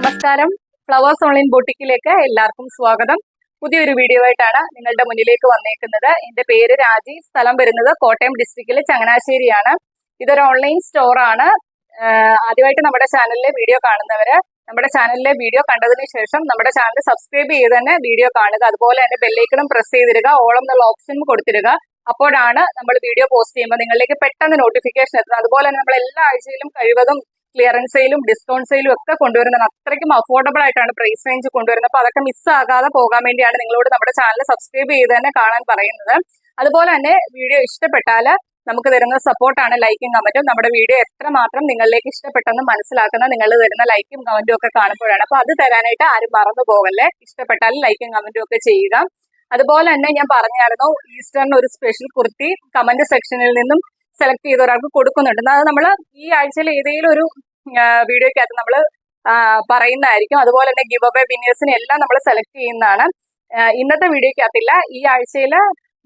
നമസ്കാരം. Flowers online ബൊട്ടിക്കിലേക്ക് എല്ലാവർക്കും സ്വാഗതം. പുതിയൊരു വീഡിയോ ആയിട്ടാണ് നിങ്ങളുടെ മുന്നിലേക്ക് വന്നേക്കുന്നത്. എന്റെ പേര് രാജി. സ്ഥലം വരുന്നത് കോട്ടയം ഡിസ്ട്രിക്റ്റിലെ ചങ്ങനാശ്ശേരിയാണ്. ഇതൊരു ഓൺലൈൻ സ്റ്റോർ ആണ്. ആദ്യമായിട്ട് നമ്മുടെ ചാനലിലെ വീഡിയോ കാണുന്നവര് നമ്മുടെ ചാനലിലെ വീഡിയോ കണ്ടതിന് ശേഷം നമ്മുടെ ചാനൽ സബ്സ്ക്രൈബ് ചെയ്ത് തന്നെ വീഡിയോ കാണുക. അതുപോലെ തന്നെ ബെല്ലൈക്കണും പ്രസ് ചെയ്തിടുക, ഓളം എന്നുള്ള ഓപ്ഷനും കൊടുത്തിടുക. അപ്പോഴാണ് നമ്മൾ വീഡിയോ പോസ്റ്റ് ചെയ്യുമ്പോൾ നിങ്ങളിലേക്ക് പെട്ടെന്ന് നോട്ടിഫിക്കേഷൻ എത്തുന്നത്. അതുപോലെ തന്നെ നമ്മൾ എല്ലാ ആഴ്ചയിലും കഴിവതും ക്ലിയറൻസ് സെയിലും ഡിസ്കൗണ്ട് സെയിലും ഒക്കെ കൊണ്ടുവരുന്നത്. അത്രയ്ക്കും അഫോർഡബിൾ ആയിട്ടാണ് പ്രൈസ് റേഞ്ച് കൊണ്ടുവരുന്നത്. അപ്പൊ അതൊക്കെ മിസ്സാകാതെ പോകാൻ വേണ്ടിയാണ് നിങ്ങളോട് നമ്മുടെ ചാനൽ സബ്സ്ക്രൈബ് ചെയ്ത് തന്നെ കാണാൻ പറയുന്നത്. അതുപോലെ തന്നെ വീഡിയോ ഇഷ്ടപ്പെട്ടാൽ നമുക്ക് തരുന്ന സപ്പോർട്ടാണ് ലൈക്കും കമന്റും. നമ്മുടെ വീഡിയോ എത്രമാത്രം നിങ്ങളിലേക്ക് ഇഷ്ടപ്പെട്ടെന്ന് മനസ്സിലാക്കുന്ന നിങ്ങൾ തരുന്ന ലൈക്കും കമന്റും ഒക്കെ കാണുമ്പോഴാണ്. അപ്പൊ അത് തരാനായിട്ട് ആരും മറന്നു പോകല്ലേ. ഇഷ്ടപ്പെട്ടാൽ ലൈക്കും കമന്റും ഒക്കെ ചെയ്യുക. അതുപോലെ തന്നെ ഞാൻ പറഞ്ഞായിരുന്നു, ഈസ്റ്ററിന് ഒരു സ്പെഷ്യൽ കുർത്തി കമന്റ് സെക്ഷനിൽ നിന്നും സെലക്ട് ചെയ്ത ഒരാൾക്ക് കൊടുക്കുന്നുണ്ട്. അത് നമ്മൾ ഈ ആഴ്ചയിൽ ഏതെങ്കിലും ഒരു വീഡിയോക്കകത്ത് നമ്മൾ പറയുന്നതായിരിക്കും. അതുപോലെ തന്നെ ഗിവ് അവേ വിന്നേഴ്സിനെ എല്ലാം നമ്മൾ സെലക്ട് ചെയ്യുന്നതാണ്. ഇന്നത്തെ വീഡിയോക്കകത്തില്ല, ഈ ആഴ്ചയിൽ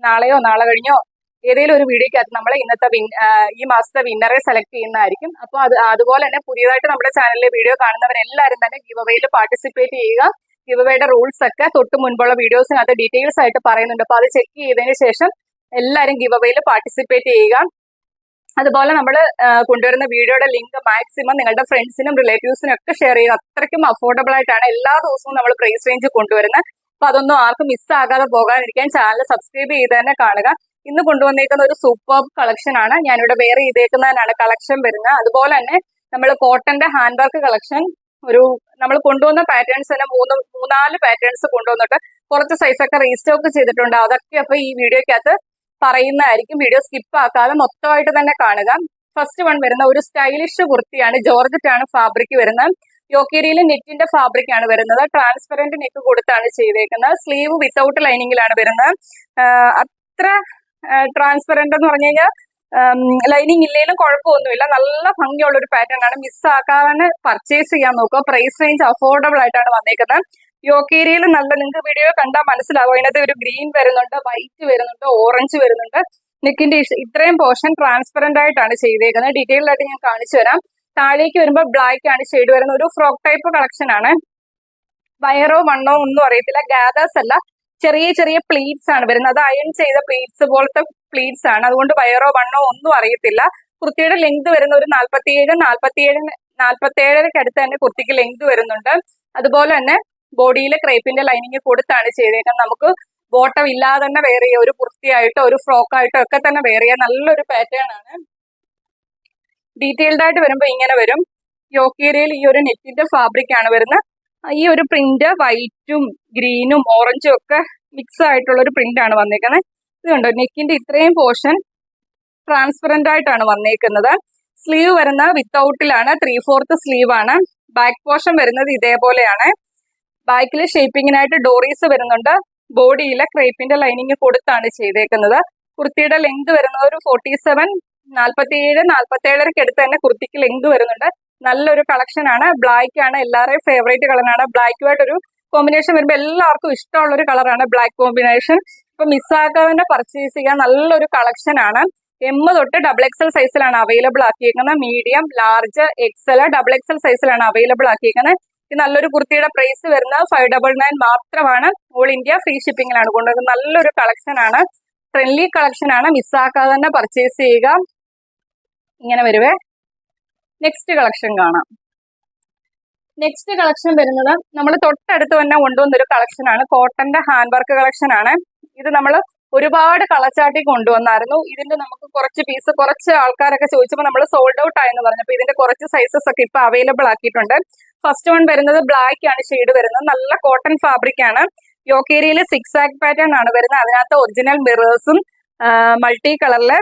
നാളെയോ നാളെ കഴിഞ്ഞോ ഏതെങ്കിലും ഒരു വീഡിയോക്കകത്ത് നമ്മൾ ഈ മാസത്തെ വിന്നറെ സെലക്ട് ചെയ്യുന്നതായിരിക്കും. അപ്പോൾ അതുപോലെ തന്നെ പുതിയതായിട്ട് നമ്മുടെ ചാനലിലെ വീഡിയോ കാണുന്നവരെല്ലാവരും തന്നെ ഗിവ് അവേയിൽ പാർട്ടിസിപ്പേറ്റ് ചെയ്യുക. ഗിവ് അവേയുടെ റൂൾസ് ഒക്കെ തൊട്ട് മുൻപുള്ള വീഡിയോസിനകത്ത് ഡീറ്റെയിൽസ് ആയിട്ട് പറയുന്നുണ്ട്. അപ്പോൾ അത് ചെക്ക് ചെയ്തതിന് ശേഷം എല്ലാവരും ഗിവ് അവേയിൽ പാർട്ടിസിപ്പേറ്റ് ചെയ്യുക. അതുപോലെ നമ്മൾ കൊണ്ടുവരുന്ന വീഡിയോയുടെ ലിങ്ക് മാക്സിമം നിങ്ങളുടെ ഫ്രണ്ട്സിനും റിലേറ്റീവ്സിനും ഒക്കെ ഷെയർ ചെയ്യുക. അത്രയ്ക്കും അഫോർഡബിൾ ആയിട്ടാണ് എല്ലാ ദിവസവും നമ്മൾ പ്രൈസ് റേഞ്ച് കൊണ്ടുവരുന്നത്. അപ്പൊ അതൊന്നും ആർക്കും മിസ്സാകാതെ പോകാതിരിക്കാൻ ചാനൽ സബ്സ്ക്രൈബ് ചെയ്ത് തന്നെ കാണുക. ഇന്ന് കൊണ്ടുവന്നേക്കുന്ന ഒരു സൂപ്പർ കളക്ഷൻ ആണ്. ഞാനിവിടെ വെയർ ചെയ്തേക്കുന്നതിനാണ് കളക്ഷൻ വരുന്നത്. അതുപോലെ തന്നെ നമ്മൾ കോട്ടന്റെ ഹാൻഡ് വർക്ക് കളക്ഷൻ നമ്മൾ കൊണ്ടുവന്ന പാറ്റേൺസ് തന്നെ മൂന്നാല് പാറ്റേൺസ് കൊണ്ടുവന്നിട്ട് കുറച്ച് സൈസൊക്കെ റീസ്റ്റോക്ക് ചെയ്തിട്ടുണ്ട്. അതൊക്കെ അപ്പൊ ഈ വീഡിയോക്കകത്ത് പറയുന്നതായിരിക്കും. വീഡിയോ സ്കിപ്പ് ആക്കാതെ മൊത്തമായിട്ട് തന്നെ കാണുക. ഫസ്റ്റ് വൺ വരുന്ന ഒരു സ്റ്റൈലിഷ് കുർത്തിയാണ്. ജോർജറ്റ് ആണ് ഫാബ്രിക് വരുന്നത്. യോക്കേരിയിൽ നെറ്റിന്റെ ഫാബ്രിക് ആണ് വരുന്നത്. ട്രാൻസ്പെറന്റ് നെക്ക് കൊടുത്താണ് ചെയ്തേക്കുന്നത്. സ്ലീവ് വിത്തൗട്ട് ലൈനിങ്ങിലാണ് വരുന്നത്. അത്ര ട്രാൻസ്പെറന്റ് എന്ന് പറഞ്ഞു കഴിഞ്ഞാൽ ലൈനിങ് ഇല്ലെങ്കിലും കുഴപ്പമൊന്നുമില്ല. നല്ല ഭംഗിയുള്ള ഒരു പാറ്റേൺ ആണ്. മിസ്സാക്കാതെ പർച്ചേസ് ചെയ്യാൻ നോക്കുക. പ്രൈസ് റേഞ്ച് അഫോർഡബിൾ ആയിട്ടാണ് വന്നേക്കുന്നത്. യോക്കേരിയിൽ നല്ല, നിങ്ങൾക്ക് വീഡിയോ കണ്ടാൽ മനസ്സിലാവും. അതിനകത്ത് ഒരു ഗ്രീൻ വരുന്നുണ്ട്, വൈറ്റ് വരുന്നുണ്ട്, ഓറഞ്ച് വരുന്നുണ്ട്. നെക്കിന്റെ ഇത്രയും പോർഷൻ ട്രാൻസ്പെറന്റ് ആയിട്ടാണ് ചെയ്തേക്കുന്നത്. ഡീറ്റെയിൽ ആയിട്ട് ഞാൻ കാണിച്ചു തരാം. താഴേക്ക് വരുമ്പോൾ ബ്ലാക്ക് ആണ് ഷെയ്ഡ് വരുന്നത്. ഒരു ഫ്രോക്ക് ടൈപ്പ് കളക്ഷൻ ആണ്. വയറോ വണ്ണോ ഒന്നും അറിയത്തില്ല. ഗാദേഴ്സ് അല്ല, ചെറിയ ചെറിയ പ്ലീറ്റ്സ് ആണ് വരുന്നത്. അത് അയൺ ചെയ്ത പ്ലീറ്റ്സ് പോലത്തെ പ്ലീറ്റ്സ് ആണ്. അതുകൊണ്ട് വയറോ വണ്ണോ ഒന്നും അറിയത്തില്ല. കുർത്തിയുടെ ലെങ്ത് വരുന്ന ഒരു 47 അടുത്ത് തന്നെ കുർത്തിക്ക് ലെങ്ത് വരുന്നുണ്ട്. അതുപോലെ തന്നെ ബോഡിയിൽ ക്രേപ്പിന്റെ ലൈനിങ് കൊടുത്താണ് ചെയ്തേക്കുന്നത്. നമുക്ക് ബോട്ടം ഇല്ലാതെ തന്നെ വെയർ ചെയ്യാം. ഒരു കുർത്തിയായിട്ടോ ഒരു ഫ്രോക്കായിട്ടോ ഒക്കെ തന്നെ വെയർ ചെയ്യാം. നല്ലൊരു പാറ്റേൺ ആണ്. ഡീറ്റെയിൽഡ് ആയിട്ട് വരുമ്പോൾ ഇങ്ങനെ വരും. യോക്കേരിയയിൽ ഈ ഒരു നെറ്റിന്റെ ഫാബ്രിക് ആണ് വരുന്നത്. ഈ ഒരു പ്രിന്റ് വൈറ്റും ഗ്രീനും ഓറഞ്ചും ഒക്കെ മിക്സ് ആയിട്ടുള്ള ഒരു പ്രിന്റ് ആണ് വന്നേക്കുന്നത്. ഇത് കണ്ടോ, നെക്കിന്റെ ഇത്രയും പോർഷൻ ട്രാൻസ്പെറന്റ് ആയിട്ടാണ് വന്നേക്കുന്നത്. സ്ലീവ് വരുന്ന വിത്തൗട്ടിലാണ്. 3/4 സ്ലീവ് ആണ്. ബാക്ക് പോർഷൻ വരുന്നത് ഇതേപോലെയാണ്. ബാക്കിൽ ഷേപ്പിങ്ങിനായിട്ട് ഡോറീസ് വരുന്നുണ്ട്. ബോഡിയിലെ ക്രേപ്പിന്റെ ലൈനിങ് കൊടുത്താണ് ചെയ്തേക്കുന്നത്. കുർത്തിയുടെ ലെങ്ത് വരുന്നത് ഒരു 47 അടുത്ത് തന്നെ കുർത്തിക്ക് ലെങ്ത് വരുന്നുണ്ട്. നല്ലൊരു കളക്ഷൻ ആണ്. ബ്ലാക്ക് ആണ് എല്ലാവരുടെയും ഫേവറേറ്റ് കളറാണ്. ബ്ലാക്കുമായിട്ട് ഒരു കോമ്പിനേഷൻ വരുമ്പോൾ എല്ലാവർക്കും ഇഷ്ടമുള്ള ഒരു കളറാണ് ബ്ലാക്ക് കോമ്പിനേഷൻ. ഇപ്പൊ മിസ്സാക്കാതെ തന്നെ പർച്ചേസ് ചെയ്യാൻ നല്ലൊരു കളക്ഷൻ ആണ്. M തൊട്ട് XXL സൈസിലാണ് അവൈലബിൾ ആക്കിയേക്കുന്നത്. മീഡിയം, ലാർജ്, XL, XXL സൈസിലാണ് അവൈലബിൾ ആക്കിയേക്കുന്നത്. ഈ നല്ലൊരു കുർത്തിയുടെ പ്രൈസ് വരുന്നത് 599 മാത്രമാണ്. ഓൾ ഇന്ത്യ ഫ്രീ ഷിപ്പിംഗിലാണ് കൊണ്ടുവരുന്നത്. നല്ലൊരു കളക്ഷൻ ആണ്. ഫ്രണ്ട്ലി കളക്ഷൻ ആണ്. മിസ്സാക്കാതെ തന്നെ പർച്ചേസ് ചെയ്യുക. ഇങ്ങനെ വരുവേ. നെക്സ്റ്റ് കളക്ഷൻ കാണാം. നെക്സ്റ്റ് കളക്ഷൻ വരുന്നത് നമ്മൾ തൊട്ടടുത്ത് തന്നെ കൊണ്ടുവന്നൊരു കളക്ഷൻ ആണ്. കോട്ടന്റെ ഹാൻഡ് വർക്ക് കളക്ഷൻ ആണ്. ഇത് നമ്മൾ ഒരുപാട് കളച്ചാട്ടി കൊണ്ടുവന്നായിരുന്നു. ഇതിന്റെ നമുക്ക് കുറച്ച് ആൾക്കാരൊക്കെ ചോദിച്ചപ്പോൾ നമ്മൾ സോൾഡ് ഔട്ട് ആയെന്ന് പറഞ്ഞപ്പോൾ ഇതിന്റെ കുറച്ച് സൈസസ് ഒക്കെ ഇപ്പൊ അവൈലബിൾ ആക്കിയിട്ടുണ്ട്. ഫസ്റ്റ് വൺ വരുന്നത് ബ്ലാക്ക് ആണ് ഷെയ്ഡ് വരുന്നത്. നല്ല കോട്ടൺ ഫാബ്രിക് ആണ്. യോക്കേരിയിൽ 6 പാറ്റേൺ ആണ് വരുന്നത്. അതിനകത്ത് ഒറിജിനൽ മിറേഴ്സും മൾട്ടി കളറിലെ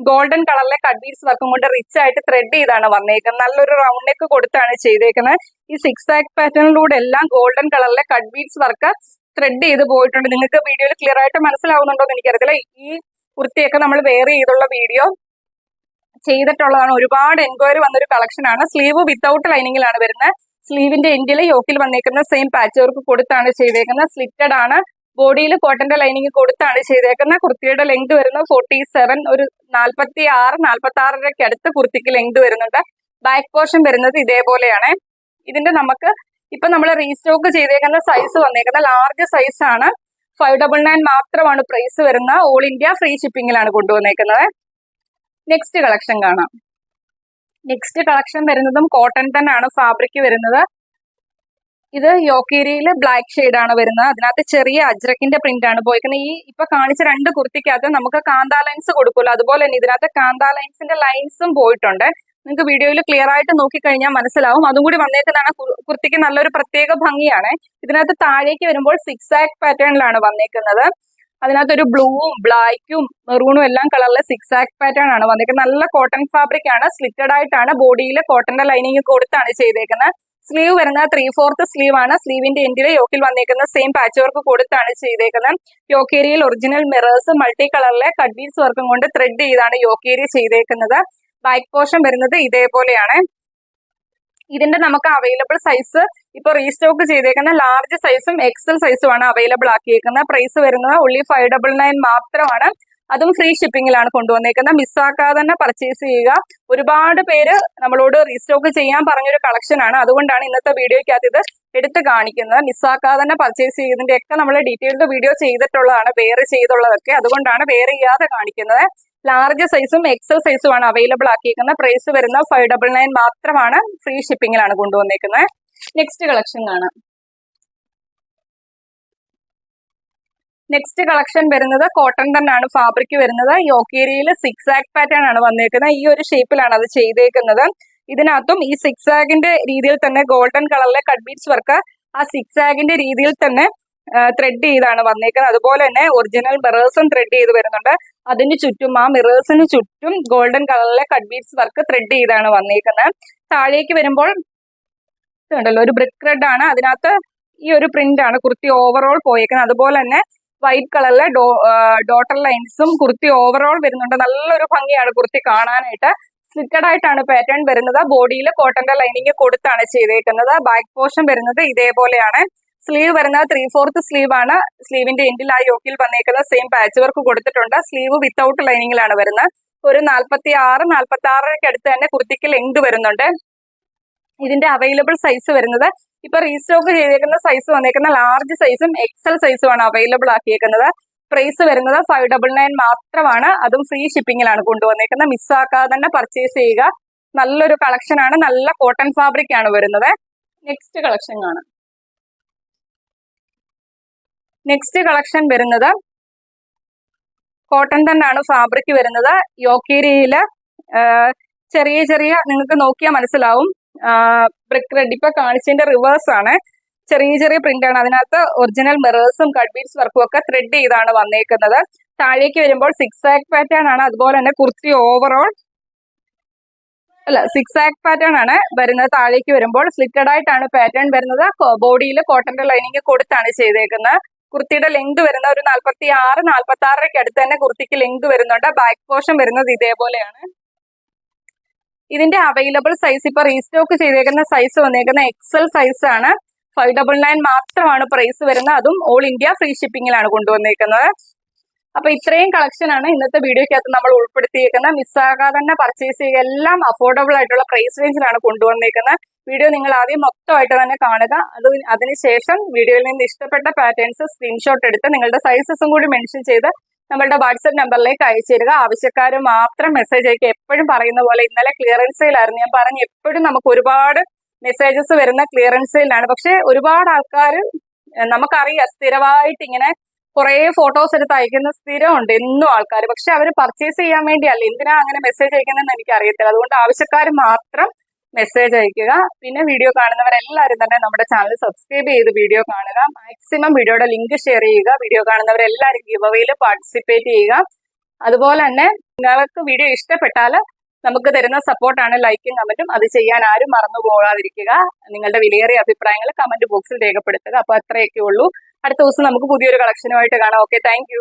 ഗോൾഡൻ കളറിലെ കട്ട് ബീഡ്സ് വർക്കും കൊണ്ട് റിച്ച് ആയിട്ട് ത്രെഡ് ചെയ്താണ് വന്നേക്കുന്നത്. നല്ലൊരു റൗണ്ട് നെക്ക് കൊടുത്താണ് ചെയ്തേക്കുന്നത്. ഈ 6 പാറ്റേണിലൂടെ എല്ലാം ഗോൾഡൻ കളറിലെ കട്ട് ബീഡ്സ് വർക്ക് ത്രെഡ് ചെയ്ത് പോയിട്ടുണ്ട്. നിങ്ങൾക്ക് വീഡിയോയിൽ ക്ലിയർ ആയിട്ട് മനസ്സിലാവുന്നുണ്ടോ എന്ന് എനിക്കറിയത്തില്ല. ഈ കുർത്തിയൊക്കെ നമ്മൾ വെയർ ചെയ്തുള്ള വീഡിയോ ചെയ്തിട്ടുള്ളതാണ്. ഒരുപാട് എൻക്വയറി വന്നൊരു കളക്ഷൻ ആണ്. സ്ലീവ് വിത്തൗട്ട് ലൈനിങ്ങിലാണ് വരുന്നത്. സ്ലീവിന്റെ എൻഡിൽ യോക്കിൽ വന്നേക്കുന്ന സെയിം പാച്ച് വർക്ക് കൊടുത്താണ് ചെയ്തേക്കുന്നത്. സ്ലിറ്റഡ് ആണ്. ബോഡിയിൽ കോട്ടന്റെ ലൈനിങ് കൊടുത്താണ് ചെയ്തേക്കുന്നത്. കുർത്തിയുടെ ലെങ്ത് വരുന്നത് 47, ഒരു 46 അടുത്ത് കുർത്തിക്ക് ലെങ്ത് വരുന്നുണ്ട്. ബാക്ക് പോർഷൻ വരുന്നത് ഇതേപോലെയാണ്. ഇതിന്റെ നമുക്ക് ഇപ്പൊ നമ്മൾ റീസ്റ്റോക്ക് ചെയ്തേക്കുന്ന സൈസ് വന്നേക്കുന്ന ലാർജ് സൈസ് ആണ്. 599 മാത്രമാണ് പ്രൈസ് വരുന്ന. ഓൾ ഇന്ത്യ ഫ്രീ ഷിപ്പിംഗിലാണ് കൊണ്ടുവന്നേക്കുന്നത്. നെക്സ്റ്റ് കളക്ഷൻ കാണാം. നെക്സ്റ്റ് കളക്ഷൻ വരുന്നതും കോട്ടൺ തന്നെയാണ് ഫാബ്രിക് വരുന്നത്. ഇത് യോക്കേരിയില് ബ്ലാക്ക് ഷെയ്ഡ് ആണ് വരുന്നത്. അതിനകത്ത് ചെറിയ അജ്രക്കിന്റെ പ്രിന്റ് ആണ് പോയിരിക്കുന്നത്. ഈ ഇപ്പൊ കാണിച്ച 2 കുർത്തിക്കകത്ത് നമുക്ക് കാന്താ ലൈൻസ് കൊടുക്കുമല്ലോ, അതുപോലെ തന്നെ ഇതിനകത്ത് കാന്താ ലൈൻസിന്റെ ലൈൻസും പോയിട്ടുണ്ട്. നിങ്ങൾക്ക് വീഡിയോയിൽ ക്ലിയർ ആയിട്ട് നോക്കിക്കഴിഞ്ഞാൽ മനസ്സിലാവും. അതും കൂടി വന്നേക്കുന്നതാണ് കുർത്തിക്ക് നല്ലൊരു പ്രത്യേക ഭംഗിയാണ്. ഇതിനകത്ത് താഴേക്ക് വരുമ്പോൾ 6 ആക് പാറ്റേണിലാണ് വന്നേക്കുന്നത്. അതിനകത്ത് ഒരു ബ്ലൂവും ബ്ലാക്കും മെറൂണും എല്ലാം കളറിലെ 6 ആക് പാറ്റേൺ ആണ് വന്നേക്കുന്നത്. നല്ല കോട്ടൺ ഫാബ്രിക് ആണ്. സ്ലിറ്റഡ് ആയിട്ടാണ് ബോഡിയിൽ കോട്ടന്റെ ലൈനിങ് കൊടുത്താണ് ചെയ്തേക്കുന്നത്. സ്ലീവ് വരുന്നത് 3/4 സ്ലീവ് ആണ്. സ്ലീവിന്റെ എൻഡിലെ യോക്കിൽ വന്നേക്കുന്ന സെയിം പാച്ച് വർക്ക് കൊടുത്താണ് ചെയ്തേക്കുന്നത്. യോക്കേരിയിൽ ഒറിജിനൽ മിറേഴ്സ് മൾട്ടി കളറിലെ കട്ട് ബീഡ്സ് വർക്കും കൊണ്ട് ത്രെഡ് ചെയ്താണ് യോക്കേരി ചെയ്തേക്കുന്നത്. ബാക്ക് പോർഷൻ വരുന്നത് ഇതേപോലെയാണ്. ഇതിന്റെ നമുക്ക് അവൈലബിൾ സൈസ് ഇപ്പൊ റീസ്റ്റോക്ക് ചെയ്തേക്കുന്ന ലാർജ് സൈസും എക്സൽ സൈസും ആണ് അവൈലബിൾ ആക്കിയേക്കുന്നത്. പ്രൈസ് വരുന്നത് only 599 മാത്രമാണ്. അതും ഫ്രീ ഷിപ്പിംഗിലാണ് കൊണ്ടുവന്നേക്കുന്നത്. മിസ്സാക്കാതെ തന്നെ പർച്ചേസ് ചെയ്യുക. ഒരുപാട് പേര് നമ്മളോട് റീസ്റ്റോക്ക് ചെയ്യാൻ പറഞ്ഞൊരു കളക്ഷൻ ആണ്. അതുകൊണ്ടാണ് ഇന്നത്തെ വീഡിയോയ്ക്കകത്ത് ഇത് എടുത്ത് കാണിക്കുന്നത്. മിസ്സാക്കാതെ തന്നെ പർച്ചേസ് ചെയ്യുന്നതിന്റെ ഒക്കെ നമ്മൾ ഡീറ്റെയിൽഡ് വീഡിയോ ചെയ്തിട്ടുള്ളതാണ്, വേറെ ചെയ്തുള്ളതൊക്കെ. അതുകൊണ്ടാണ് വേറെ ചെയ്യാതെ കാണിക്കുന്നത്. ലാർജ് സൈസും എക്സൽ സൈസും ആണ് അവൈലബിൾ ആക്കിയിരിക്കുന്നത്. പ്രൈസ് വരുന്ന 599 മാത്രമാണ്. ഫ്രീ ഷിപ്പിംഗിലാണ് കൊണ്ടുവന്നേക്കുന്നത്. നെക്സ്റ്റ് കളക്ഷൻ കാണാം. നെക്സ്റ്റ് കളക്ഷൻ വരുന്നത് കോട്ടൺ തന്നെയാണ് ഫാബ്രിക് വരുന്നത്. യോക്കേരിയിൽ 6 ആക് പാറ്റേൺ ആണ് വന്നേക്കുന്നത്. ഈ ഒരു ഷേപ്പിലാണ് അത് ചെയ്തേക്കുന്നത്. ഇതിനകത്തും ഈ 6 ആഗിന്റെ രീതിയിൽ തന്നെ ഗോൾഡൻ കളറിലെ കട്ട് ബീഡ്സ് വർക്ക് ആ 6 ആഗിന്റെ രീതിയിൽ തന്നെ ത്രെഡ് ചെയ്താണ് വന്നേക്കുന്നത്. അതുപോലെ തന്നെ ഒറിജിനൽ മിറേഴ്സും ത്രെഡ് ചെയ്ത് വരുന്നുണ്ട്. അതിന് ചുറ്റും ആ മിറേഴ്സിന് ചുറ്റും ഗോൾഡൻ കളറിലെ കട്ട് ബീഡ്സ് വർക്ക് ത്രെഡ് ചെയ്താണ് വന്നേക്കുന്നത്. താഴേക്ക് വരുമ്പോൾ ഇതുണ്ടല്ലോ ഒരു ബ്രിക്ക് റെഡ് ആണ്. അതിനകത്ത് ഈ ഒരു പ്രിന്റ് ആണ് കുർത്തി ഓവറോൾ പോയേക്കുന്നത്. അതുപോലെ തന്നെ വൈറ്റ് കളറിലെ ഡോട്ടർ ലൈൻസും കുർത്തി ഓവറോൾ വരുന്നുണ്ട്. നല്ലൊരു ഭംഗിയാണ് കുർത്തി കാണാനായിട്ട്. സ്ലിറ്റഡ് ആയിട്ടാണ് പാറ്റേൺ വരുന്നത്. ബോഡിയിൽ കോട്ടന്റെ ലൈനിങ് കൊടുത്താണ് ചെയ്തേക്കുന്നത്. ബാക്ക് പോർഷൻ വരുന്നത് ഇതേപോലെയാണ്. സ്ലീവ് വരുന്നത് 3/4 സ്ലീവ് ആണ്. സ്ലീവിന്റെ എൻഡിൽ ആ യോക്കിൽ വന്നേക്കുന്ന സെയിം പാച്ച് വർക്ക് കൊടുത്തിട്ടുണ്ട്. സ്ലീവ് വിത്തൗട്ട് ലൈനിങ്ങിലാണ് വരുന്നത്. ഒരു 46 അടുത്ത് തന്നെ കുർത്തിക്ക് ലെങ്ത് വരുന്നുണ്ട്. ഇതിന്റെ അവൈലബിൾ സൈസ് വരുന്നത് ഇപ്പൊ റീസ്റ്റോക്ക് ചെയ്തേക്കുന്ന സൈസ് വന്നേക്കുന്ന ലാർജ് സൈസും എക്സൽ സൈസും ആണ് അവൈലബിൾ ആക്കിയേക്കുന്നത്. പ്രൈസ് വരുന്നത് 599 മാത്രമാണ്. അതും ഫ്രീ ഷിപ്പിംഗിലാണ് കൊണ്ടുവന്നേക്കുന്നത്. മിസ്സാക്കാതെ തന്നെ പർച്ചേസ് ചെയ്യുക. നല്ലൊരു കളക്ഷൻ ആണ്. നല്ല കോട്ടൺ ഫാബ്രിക് ആണ് വരുന്നത്. നെക്സ്റ്റ് കളക്ഷൻ കാണാം. നെക്സ്റ്റ് കളക്ഷൻ വരുന്നത് കോട്ടൺ തന്നെയാണ് ഫാബ്രിക് വരുന്നത്. യോക്കേരിയില് ചെറിയ ചെറിയ നിങ്ങൾക്ക് നോക്കിയാൽ മനസ്സിലാവും ബ്രിക്ക് റെഡ് ഇപ്പൊ കാണിച്ചതിന്റെ റിവേഴ്സ് ആണ്. ചെറിയ ചെറിയ പ്രിന്റ് ആണ്. അതിനകത്ത് ഒറിജിനൽ മിറേഴ്സും കട്ട് ബീഡ്സ് വർക്കും ഒക്കെ ത്രെഡ് ചെയ്താണ് വന്നേക്കുന്നത്. താഴേക്ക് വരുമ്പോൾ 6 ആക് പാറ്റേൺ ആണ്. അതുപോലെ തന്നെ കുർത്തി ഓവറോൾ 6 ആക് പാറ്റേൺ ആണ് വരുന്നത്. താഴേക്ക് വരുമ്പോൾ സ്ലിറ്റഡ് ആയിട്ടാണ് പാറ്റേൺ വരുന്നത്. ബോഡിയിൽ കോട്ടന്റെ ലൈനിങ് കൊടുത്താണ് ചെയ്തേക്കുന്നത്. കുർത്തിയുടെ ലെങ്ത് വരുന്ന ഒരു 46 അടുത്ത് തന്നെ കുർത്തിക്ക് ലെങ്ത് വരുന്നുണ്ട്. ബാക്ക് പോർഷൻ വരുന്നത് ഇതേപോലെയാണ്. ഇതിന്റെ അവൈലബിൾ സൈസ് ഇപ്പൊ റീസ്റ്റോക്ക് ചെയ്തേക്കുന്ന സൈസ് വന്നേക്കുന്ന എക്സൽ സൈസ് ആണ്. 599 മാത്രമാണ് പ്രൈസ് വരുന്നത്. അതും ഓൾ ഇന്ത്യ ഫ്രീ ഷിപ്പിംഗിലാണ് കൊണ്ടുവന്നേക്കുന്നത്. അപ്പൊ ഇത്രയും കളക്ഷൻ ആണ് ഇന്നത്തെ വീഡിയോക്കകത്ത് നമ്മൾ ഉൾപ്പെടുത്തിയേക്കുന്നത്. മിസ്സാകാതെ തന്നെ പർച്ചേസ് ചെയ്യുക. എല്ലാം അഫോർഡബിൾ ആയിട്ടുള്ള പ്രൈസ് റേഞ്ചിലാണ് കൊണ്ടുവന്നേക്കുന്നത്. വീഡിയോ നിങ്ങൾ ആദ്യം മൊത്തമായിട്ട് തന്നെ കാണുക. അതിനുശേഷം വീഡിയോയിൽ നിന്ന് ഇഷ്ടപ്പെട്ട പാറ്റേൺസ് സ്ക്രീൻഷോട്ട് എടുത്ത് നിങ്ങളുടെ സൈസസും കൂടി മെൻഷൻ ചെയ്ത് നമ്മളുടെ വാട്സ്ആപ്പ് നമ്പറിലേക്ക് അയച്ചു തരിക. ആവശ്യക്കാർ മാത്രം മെസ്സേജ് അയക്കുക. എപ്പോഴും പറയുന്ന പോലെ ഇന്നലെ ക്ലിയറൻസ് സെയിലായിരുന്നു. ഞാൻ പറഞ്ഞു എപ്പോഴും നമുക്ക് ഒരുപാട് മെസ്സേജസ് വരുന്ന ക്ലിയറൻസ് സെയിലാണ്. പക്ഷെ ഒരുപാട് ആൾക്കാർ നമുക്കറിയാം സ്ഥിരമായിട്ട് ഇങ്ങനെ കുറെ ഫോട്ടോസ് എടുത്ത് അയക്കുന്ന സ്ഥിരമുണ്ട് എന്നും ആൾക്കാർ. പക്ഷെ അവർ പർച്ചേസ് ചെയ്യാൻ വേണ്ടിയല്ല. എന്തിനാ അങ്ങനെ മെസ്സേജ് അയക്കുന്നതെന്ന് എനിക്ക് അറിയത്തില്ല. അതുകൊണ്ട് ആവശ്യക്കാർ മാത്രം മെസ്സേജ് അയക്കുക. പിന്നെ വീഡിയോ കാണുന്നവരെല്ലാവരും തന്നെ നമ്മുടെ ചാനൽ സബ്സ്ക്രൈബ് ചെയ്ത് വീഡിയോ കാണുക. മാക്സിമം വീഡിയോയുടെ ലിങ്ക് ഷെയർ ചെയ്യുക. വീഡിയോ കാണുന്നവരെല്ലാവരും ഗിവ് അവേയിൽ പാർട്ടിസിപ്പേറ്റ് ചെയ്യുക. അതുപോലെ തന്നെ നിങ്ങൾക്ക് വീഡിയോ ഇഷ്ടപ്പെട്ടാൽ നമുക്ക് തരുന്ന സപ്പോർട്ടാണ് ലൈക്കും കമന്റും. അത് ചെയ്യാൻ ആരും മറന്നു പോകാതിരിക്കുക. നിങ്ങളുടെ വിലയേറിയ അഭിപ്രായങ്ങൾ കമന്റ് ബോക്സിൽ രേഖപ്പെടുത്തുക. അപ്പൊ അത്രയൊക്കെ ഉള്ളൂ. അടുത്ത ദിവസം നമുക്ക് പുതിയൊരു കളക്ഷനുമായിട്ട് കാണാം. Okay, thank